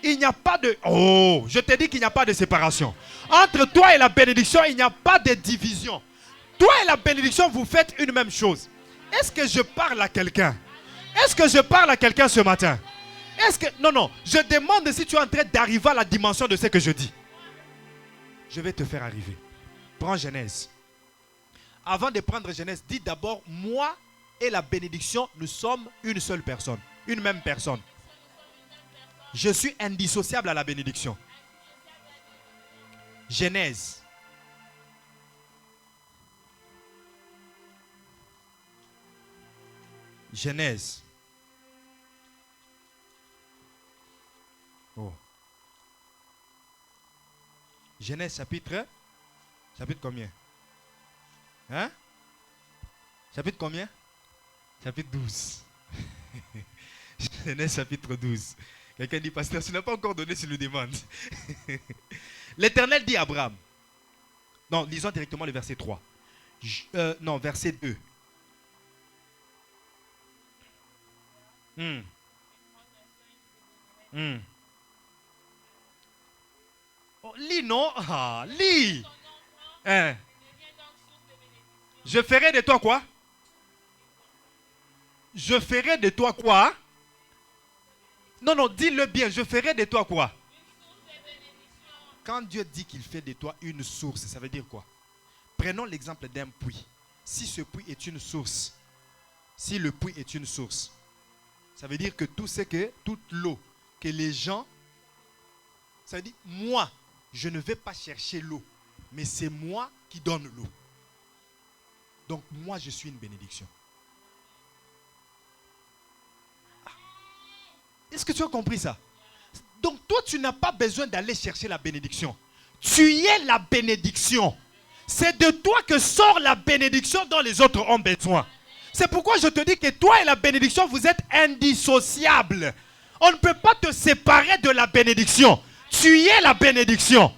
Il n'y a pas de... Oh, je te dis qu'il n'y a pas de séparation. Entre toi et la bénédiction, il n'y a pas de division. Toi et la bénédiction, vous faites une même chose. Est-ce que je parle à quelqu'un? Est-ce que je parle à quelqu'un ce matin? Est-ce que... Non. Je demande si tu es en train d'arriver à la dimension de ce que je dis. Je vais te faire arriver. Prends Genèse. Avant de prendre Genèse, dis d'abord, moi et la bénédiction, nous sommes une seule personne. Une même personne. Je suis indissociable à la bénédiction. Genèse. Genèse. Oh. Genèse chapitre combien? Hein? Chapitre combien? Chapitre 12. Genèse chapitre 12. Quelqu'un dit, pasteur, tu n'as pas encore donné, tu le demandes. L'Éternel dit à Abraham. Non, lisons directement le verset 3. Verset 2. Oh, lis, non? Ah, lis. Hein? Je ferai de toi quoi? Je ferai de toi quoi? Non, dis-le bien. Je ferai de toi quoi? Quand Dieu dit qu'il fait de toi une source, ça veut dire quoi? Prenons l'exemple d'un puits. Si ce puits est une source, si le puits est une source, ça veut dire que toute l'eau que les gens, ça veut dire, moi, je ne vais pas chercher l'eau, mais c'est moi qui donne l'eau. Donc moi, je suis une bénédiction. Est-ce que tu as compris ça? Donc toi, tu n'as pas besoin d'aller chercher la bénédiction. Tu es la bénédiction. C'est de toi que sort la bénédiction dont les autres ont besoin. C'est pourquoi je te dis que toi et la bénédiction, vous êtes indissociables. On ne peut pas te séparer de la bénédiction. Tu es la bénédiction.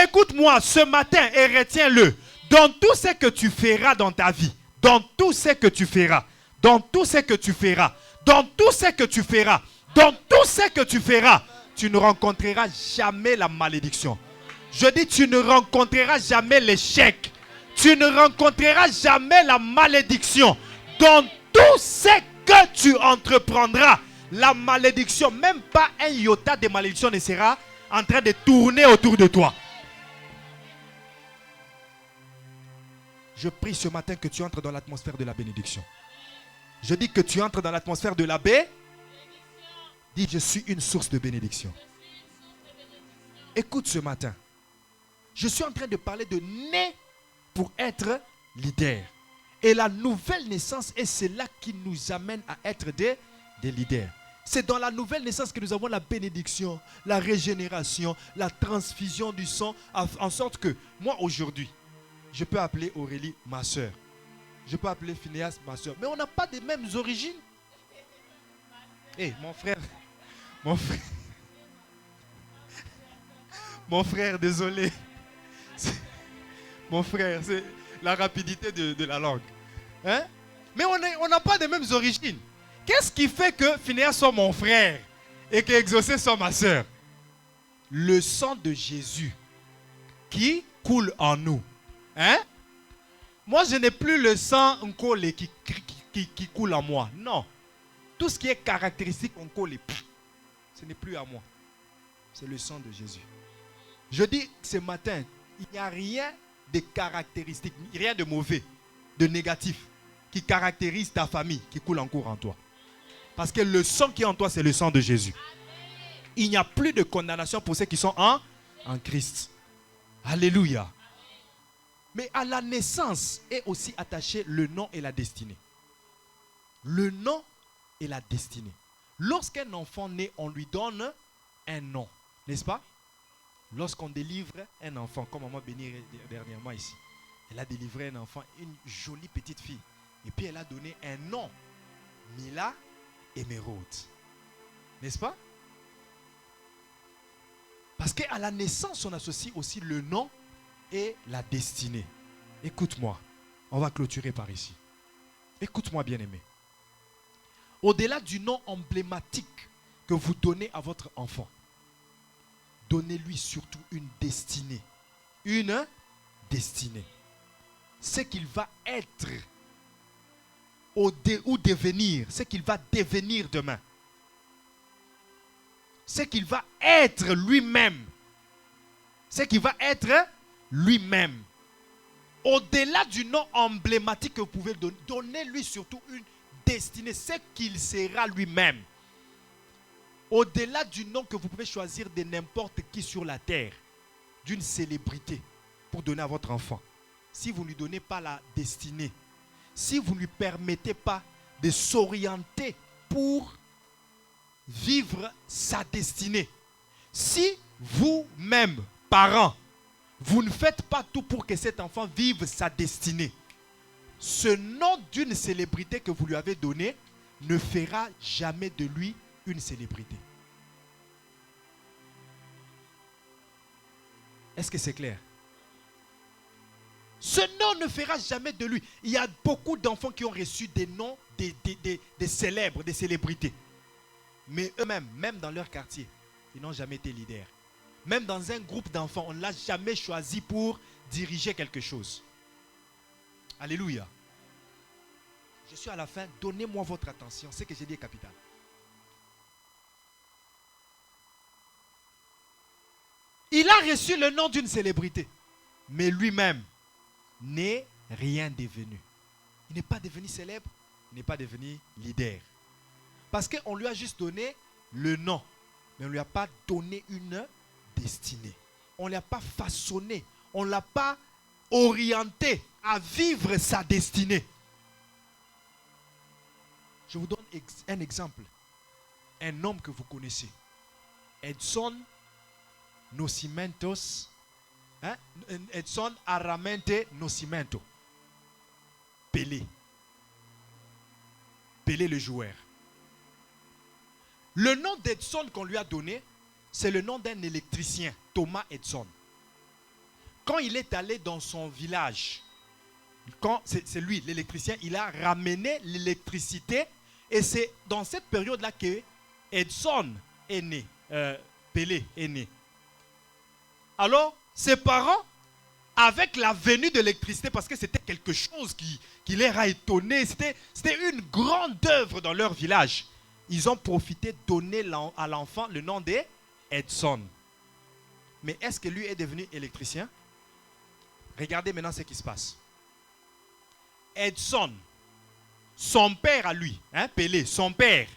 Écoute-moi ce matin et retiens-le. Dans tout ce que tu feras dans ta vie, dans tout ce que tu feras, dans tout ce que tu feras, dans tout ce que tu feras, dans tout ce que tu feras, tu ne rencontreras jamais la malédiction. Je dis, tu ne rencontreras jamais l'échec. Tu ne rencontreras jamais la malédiction. Dans tout ce que tu entreprendras, la malédiction, même pas un iota de malédiction ne sera en train de tourner autour de toi. Je prie ce matin que tu entres dans l'atmosphère de la bénédiction. Je dis que tu entres dans l'atmosphère de la bénédiction. Dis, je suis une source de bénédiction. Écoute ce matin. Je suis en train de parler de né pour être leader. Et la nouvelle naissance est cela qui nous amène à être des leaders. C'est dans la nouvelle naissance que nous avons la bénédiction, la régénération, la transfusion du sang, en sorte que moi aujourd'hui, je peux appeler Aurélie ma soeur. Je peux appeler Phineas ma soeur. Mais on n'a pas les mêmes origines. Mon frère, désolé. Mon frère, c'est la rapidité de la langue. Hein? Mais on n'a pas les mêmes origines. Qu'est-ce qui fait que Phineas soit mon frère et que Exaucé soit ma soeur? Le sang de Jésus qui coule en nous. Hein? Moi, je n'ai plus le sang qui coule en moi. Non. Tout ce qui est caractéristique ce n'est plus à moi. C'est le sang de Jésus. Je dis ce matin, il n'y a rien de caractéristique, rien de mauvais, de négatif, qui caractérise ta famille, qui coule encore en toi. Parce que le sang qui est en toi, c'est le sang de Jésus. Il n'y a plus de condamnation pour ceux qui sont en Christ. Alléluia. Mais à la naissance est aussi attaché le nom et la destinée. Le nom et la destinée. Lorsqu'un enfant naît, on lui donne un nom. N'est-ce pas? Lorsqu'on délivre un enfant, comme maman bénie dernièrement ici, elle a délivré un enfant, une jolie petite fille. Et puis elle a donné un nom, Mila Émeraude. N'est-ce pas? Parce qu'à la naissance, on associe aussi le nom et la destinée. Écoute-moi, on va clôturer par ici. Écoute-moi, bien-aimé. Au-delà du nom emblématique que vous donnez à votre enfant, donnez-lui surtout une destinée. Une destinée. Ce qu'il va être ou devenir. Ce qu'il va devenir demain. Ce qu'il va être lui-même. Ce qu'il va être lui-même. Au-delà du nom emblématique que vous pouvez donner, donnez-lui surtout une destinée. Ce qu'il sera lui-même. Au-delà du nom que vous pouvez choisir de n'importe qui sur la terre, d'une célébrité, pour donner à votre enfant. Si vous ne lui donnez pas la destinée, si vous ne lui permettez pas de s'orienter pour vivre sa destinée, si vous-même, parents, vous ne faites pas tout pour que cet enfant vive sa destinée, ce nom d'une célébrité que vous lui avez donné ne fera jamais de lui une célébrité. Est-ce que c'est clair? Ce nom ne fera jamais de lui. Il y a beaucoup d'enfants qui ont reçu des noms des célèbres, des célébrités. Mais eux-mêmes, même dans leur quartier, ils n'ont jamais été leaders. Même dans un groupe d'enfants, on ne l'a jamais choisi pour diriger quelque chose. Alléluia. Je suis à la fin. Donnez-moi votre attention. Ce que j'ai dit est capital. Il a reçu le nom d'une célébrité. Mais lui-même n'est rien devenu. Il n'est pas devenu célèbre. Il n'est pas devenu leader. Parce qu'on lui a juste donné le nom. Mais on ne lui a pas donné une destinée. On ne l'a pas façonné. On ne l'a pas orienté à vivre sa destinée. Je vous donne un exemple. Un homme que vous connaissez. Edson Nascimentos. Edson Aramente Nascimento. Pelé. Pelé le joueur. Le nom d'Edson qu'on lui a donné, c'est le nom d'un électricien, Thomas Edison. Quand il est allé dans son village, c'est lui, l'électricien, il a ramené l'électricité. Et c'est dans cette période-là que Edison est né, Pelé est né. Alors, ses parents, avec la venue de l'électricité, parce que c'était quelque chose qui les a étonnés, c'était une grande œuvre dans leur village. Ils ont profité de donner à l'enfant le nom d'Edson. Mais est-ce que lui est devenu électricien? Regardez maintenant ce qui se passe. Edson, son père à lui, Pelé, son père,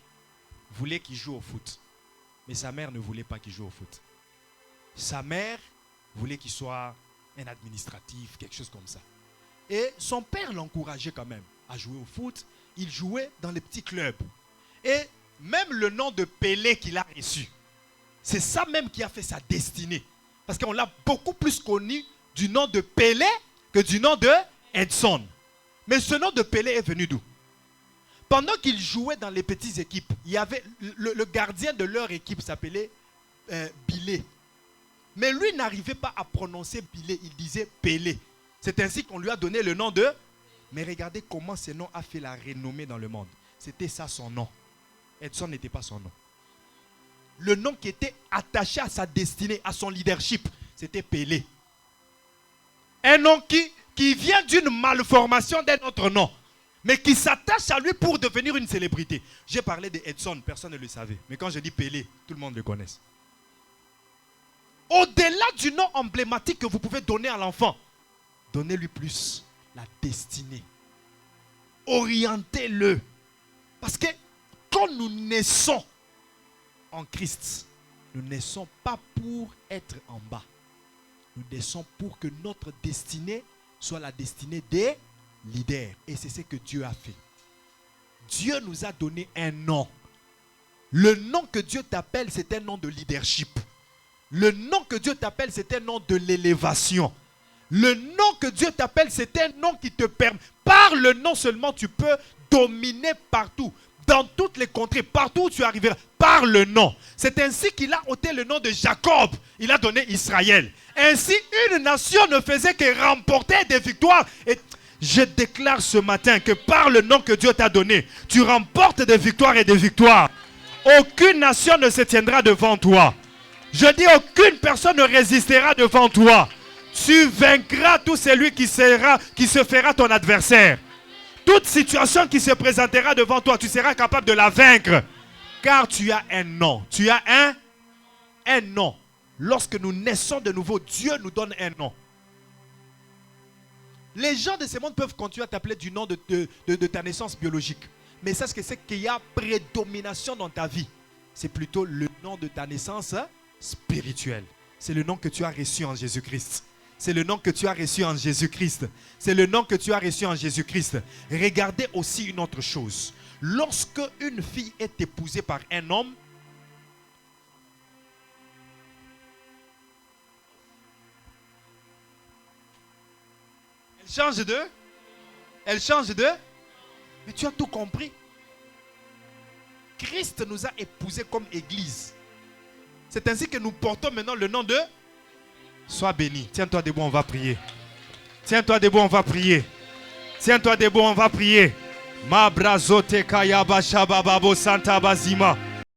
voulait qu'il joue au foot. Mais sa mère ne voulait pas qu'il joue au foot. Sa mère voulait qu'il soit un administratif, quelque chose comme ça. Et son père l'encourageait quand même à jouer au foot. Il jouait dans les petits clubs. Et même le nom de Pelé qu'il a reçu, c'est ça même qui a fait sa destinée. Parce qu'on l'a beaucoup plus connu du nom de Pelé que du nom de Edson. Mais ce nom de Pelé est venu d'où? Pendant qu'il jouait dans les petites équipes, il y avait le gardien de leur équipe s'appelait Bilé. Mais lui n'arrivait pas à prononcer Bilé, il disait Pelé. C'est ainsi qu'on lui a donné le nom de... Mais regardez comment ce nom a fait la renommée dans le monde. C'était ça son nom. Edson n'était pas son nom. Le nom qui était attaché à sa destinée, à son leadership, c'était Pelé. Un nom qui vient d'une malformation d'un autre nom, mais qui s'attache à lui pour devenir une célébrité. J'ai parlé de Edson, personne ne le savait. Mais quand je dis Pelé, tout le monde le connaît. Au-delà du nom emblématique que vous pouvez donner à l'enfant, donnez-lui plus la destinée. Orientez-le. Parce que quand nous naissons en Christ, nous ne naissons pas pour être en bas. Nous naissons pour que notre destinée soit la destinée des leaders. Et c'est ce que Dieu a fait. Dieu nous a donné un nom. Le nom que Dieu t'appelle, c'est un nom de leadership. Le nom que Dieu t'appelle, c'est un nom de l'élévation. Le nom que Dieu t'appelle, c'est un nom qui te permet. Par le nom seulement, tu peux dominer partout. Dans toutes les contrées, partout où tu arriveras. Par le nom. C'est ainsi qu'il a ôté le nom de Jacob. Il a donné Israël. Ainsi, une nation ne faisait que remporter des victoires. Et je déclare ce matin que par le nom que Dieu t'a donné, tu remportes des victoires et des victoires. Aucune nation ne se tiendra devant toi. Je dis, aucune personne ne résistera devant toi. Tu vaincras tout celui qui se fera ton adversaire. Toute situation qui se présentera devant toi, tu seras capable de la vaincre. Car tu as un nom. Tu as un nom. Lorsque nous naissons de nouveau, Dieu nous donne un nom. Les gens de ce monde peuvent continuer à t'appeler du nom de ta naissance biologique. Mais sache que c'est qu'il y a prédomination dans ta vie. C'est plutôt le nom de ta naissance spirituelle. C'est le nom que tu as reçu en Jésus-Christ. C'est le nom que tu as reçu en Jésus-Christ. C'est le nom que tu as reçu en Jésus-Christ. Regardez aussi une autre chose. Lorsque une fille est épousée par un homme, elle change de. Mais tu as tout compris. Christ nous a épousés comme église. C'est ainsi que nous portons maintenant le nom de. Sois béni. Tiens-toi debout, on va prier. Tiens-toi debout, on va prier. Tiens-toi debout, on va prier. Ma brazote kaya bashabababo santa bazima.